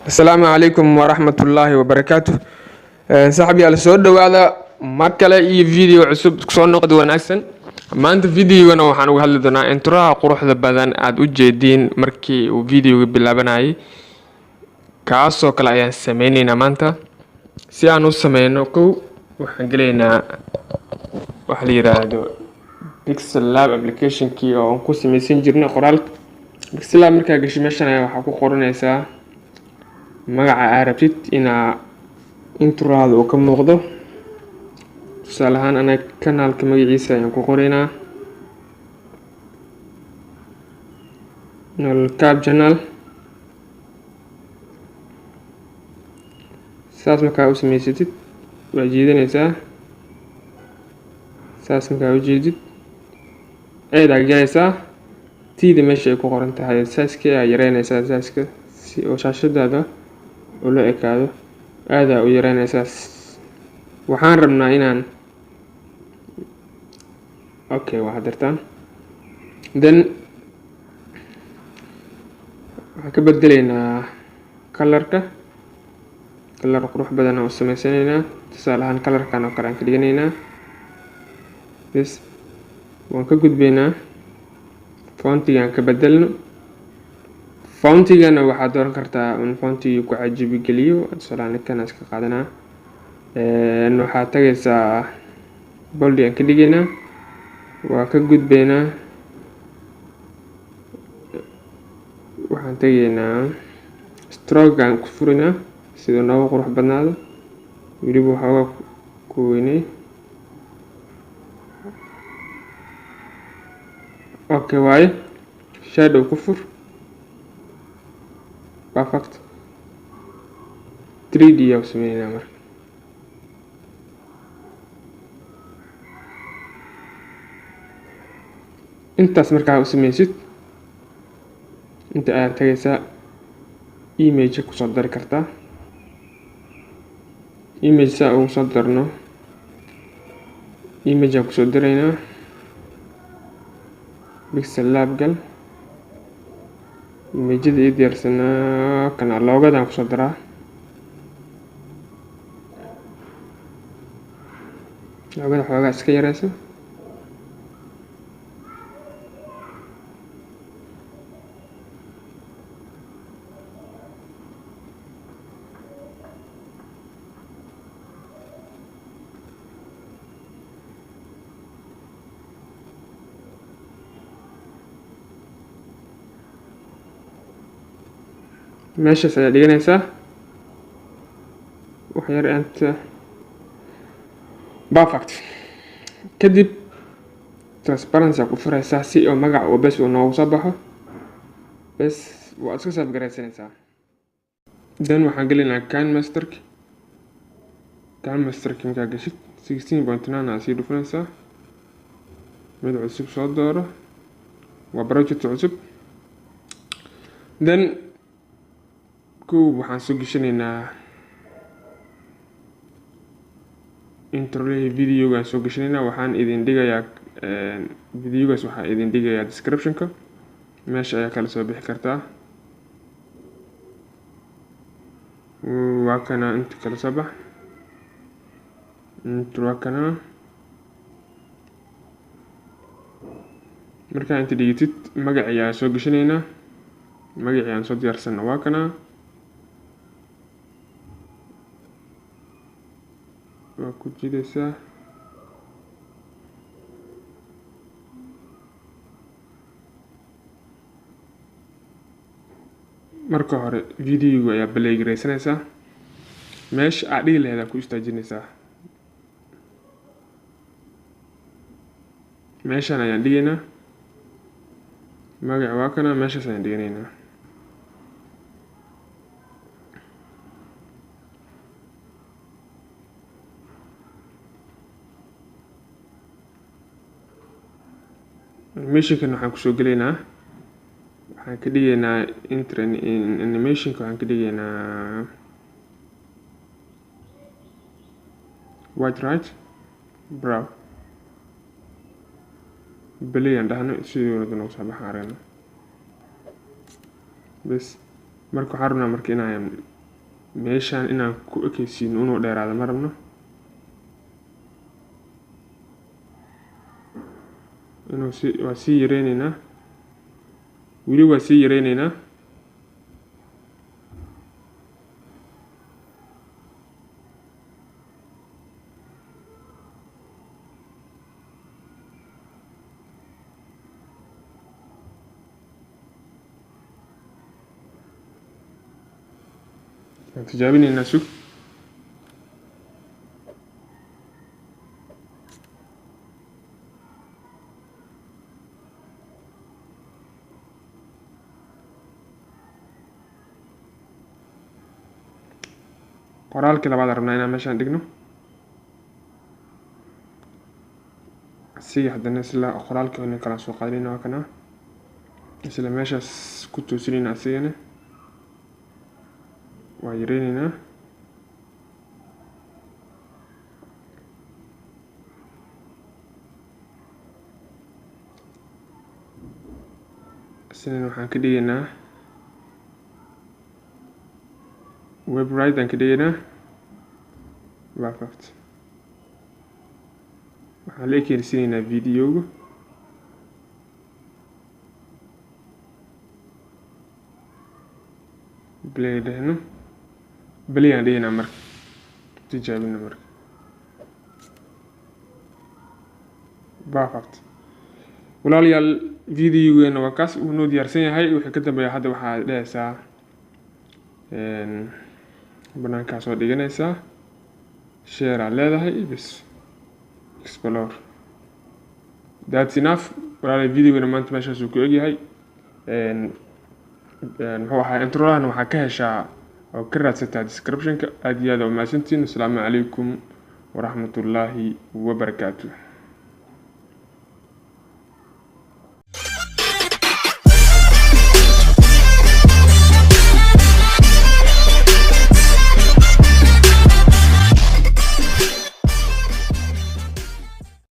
السلام عليكم ورحمة الله وبركاته. صاحبي على soo dhawaada mar kale iyo video cusub soo noqdo wanaagsan. maanta videogana waxaan uga hadli doonaa introha quruxda badan aad u jeediin markii uu videoga bilaabanayay. kaasoo kale ayaan sameynaynaa maanta. si aan u sameyno waxaan galeynaa waxa la yiraahdo Pixel Lab application kii oo aan ku sameysan jirnay qoraalka. Pixel Lab markaa gashay meeshan ayaa waxaa ku qoranaysaa magaca aad rabtid inaa introada uu ka muuqdo. tusaale ahaan anaga kanaalka magaciisa ayaan ku qoraynaa Nolcab channel. saas markaa u samaysatid waa jiidanaysaa saas markaa u jeedid eedaa galaysaa tiida meesha ay ku qoran tahay saaska ayaa yareynaysaa saaska si oo shaashadaada oo la ekaado aadaa u yareynaysaa. waxaan rabnaa inaan waxaad dartaan then waxaan ka bedeleynaa kalarka kalar qurux badan oo sameysanaynaa. tusaale ahaan kalarkan oo kale aan ka dhiganaynaa bes waan ka gudbaynaa fontigaan ka bedelno. fontigana waxaad dooran kartaa in fontiga ku cajibi geliyo. tusaale ahaan kan iska qaadanaa waxaad tagaysaa bold aan ka dhigaynaa waa ka gudbaynaa waxaan tagaynaa stroke aan ku furinaa sida noogu qurux badnaado weliba waxoogaa ku weynay. waaye shadow ku fur perfect 3D aan sameynaa marka intaas markaa u sameysid inta aad tagaysaa image ku soo dari kartaa. image saa ugu soo darno image aan ku soo daraynaa Pixel Lab gal imageda ii diyaarsanaa kana loogadaan ku soo daraa loogada xoogaa iska yareysa meeshaas ayaa dhiganaysaa wax yar inta perfect. kadib transparency ku furaysaa si oo magac oo bes uu noogu soo baxo bes waa iska saf garaysanaysaa. then waxaan gelinayaa canmasterk markaa gashid 16.9 aad sii dhufanaysaa mid cusub soo dooro waa project cusub. then waxaan soo gashanaynaa introlehi videogaan soo gashanaynaa waxaan idin dhigayaa videogaas waxaa idin dhigayaa descriptionka meesha ayaa kala soo bixi kartaa. waa kana inta kala soo bax waa kana markaa inta dhigitid magac ayaa soo gashanaynaa magacii aan soo diyaarsanna waa kana waa ku jidaysaa marka hore videoga ayaa play garaysanaysaa meesha aad dhigi lahayd ku istaajinaysaa meeshaan ayaan dhigaynaa magac waa kana meeshaas ayaan dhiganaynaa. animationkan waxaan kusoo gelaynaa waxaan ka dhigaynaa animationka waxaan ka dhigaynaa white right brown play aan dhahno sidii wada noogu soo baxaan aragna bes marka waxaan rabnaa marka inaan meeshaan inaan ku ekaysiino inuu dheeraado ma rabno. waa sii yareynaynaa, weli waa sii yareynaynaa. waan tijaabinaynaa sug. qoraalkii labaad rabnaa inaan meeshaan dhigno. asiga haddana isla qoraalkii hore kala soo qaadanayna waa kana isla meeshaas ku toosinayna. asigana waa yareynaynaa. isagana waxaan ka dhigaynaa website aan ka dhigaynaa. perfect. waxaan la ekeensiinaynaa videoga. play dhehno, play aan dhigaynaa marka tijaabina marka. perfect. walaalayaal videogeena waa kaas uu noo diyaarsan yahay. wixii ka dambeeya hadda waxaad dhehaysaa banaankaa soo dhiganaysaa, share aad leedahay, bis explore. that's enough. walaalayaal videogeena maanta meeshaas uu ku egyahay. muxuu ahaa introdan waxaa ka heshaa oo ka raadsataa descriptionka. aad iyo aad u mahadsantihiin. asalaamu calaykum waraxmatullaahi wabarakaatuh.